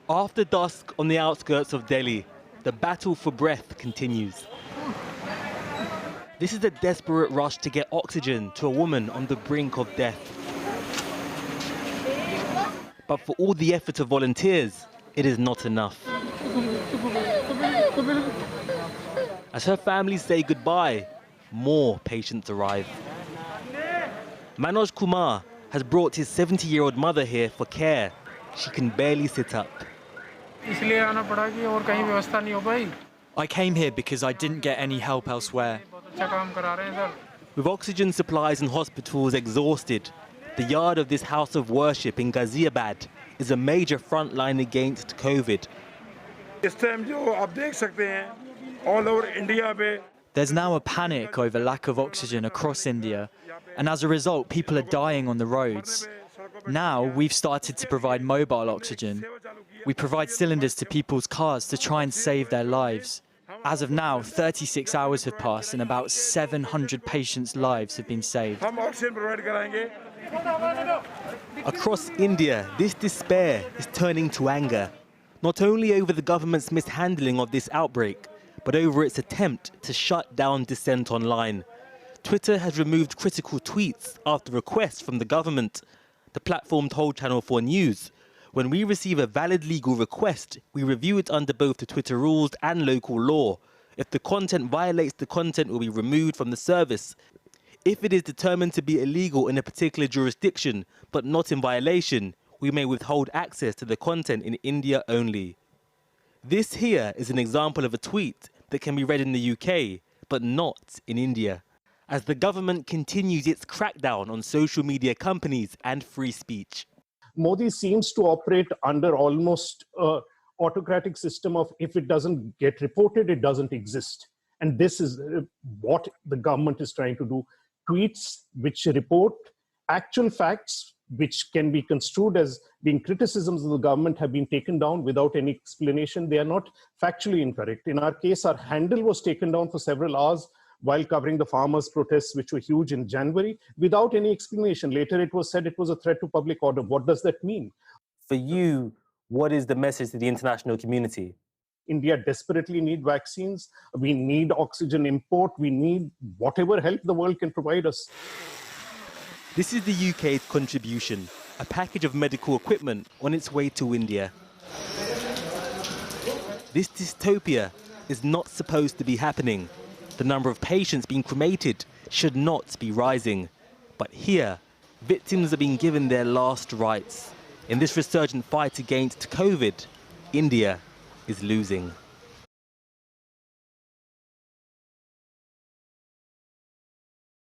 After dusk on the outskirts of Delhi, the battle for breath continues. This is a desperate rush to get oxygen to a woman on the brink of death. But for all the effort of volunteers, it is not enough. As her family say goodbye, more patients arrive. Manoj Kumar has brought his 70-year-old mother here for care. She can barely sit up. I came here because I didn't get any help elsewhere. With oxygen supplies and hospitals exhausted, the yard of this house of worship in Ghaziabad is a major front line against COVID. There's now a panic over lack of oxygen across India, and as a result, people are dying on the roads. Now we've started to provide mobile oxygen. We provide cylinders to people's cars to try and save their lives. As of now, 36 hours have passed and about 700 patients' lives have been saved. Across India, this despair is turning to anger, not only over the government's mishandling of this outbreak, but over its attempt to shut down dissent online. Twitter has removed critical tweets after requests from the government. The platform told Channel 4 News, "When we receive a valid legal request, we review it under both the Twitter rules and local law. If the content violates, the content will be removed from the service. If it is determined to be illegal in a particular jurisdiction, but not in violation, we may withhold access to the content in India only." This here is an example of a tweet that can be read in the UK, but not in India, as the government continues its crackdown on social media companies and free speech. Modi seems to operate under almost an autocratic system of if it doesn't get reported, it doesn't exist. And this is what the government is trying to do. Tweets which report actual facts, which can be construed as being criticisms of the government, have been taken down without any explanation. They are not factually incorrect. In our case, our handle was taken down for several hours while covering the farmers' protests, which were huge in January, without any explanation. Later, it was said it was a threat to public order. What does that mean? For you, what is the message to the international community? India desperately needs vaccines. We need oxygen import. We need whatever help the world can provide us. This is the UK's contribution, a package of medical equipment on its way to India. This dystopia is not supposed to be happening. The number of patients being cremated should not be rising. But here, victims are being given their last rites. In this resurgent fight against COVID, India is losing.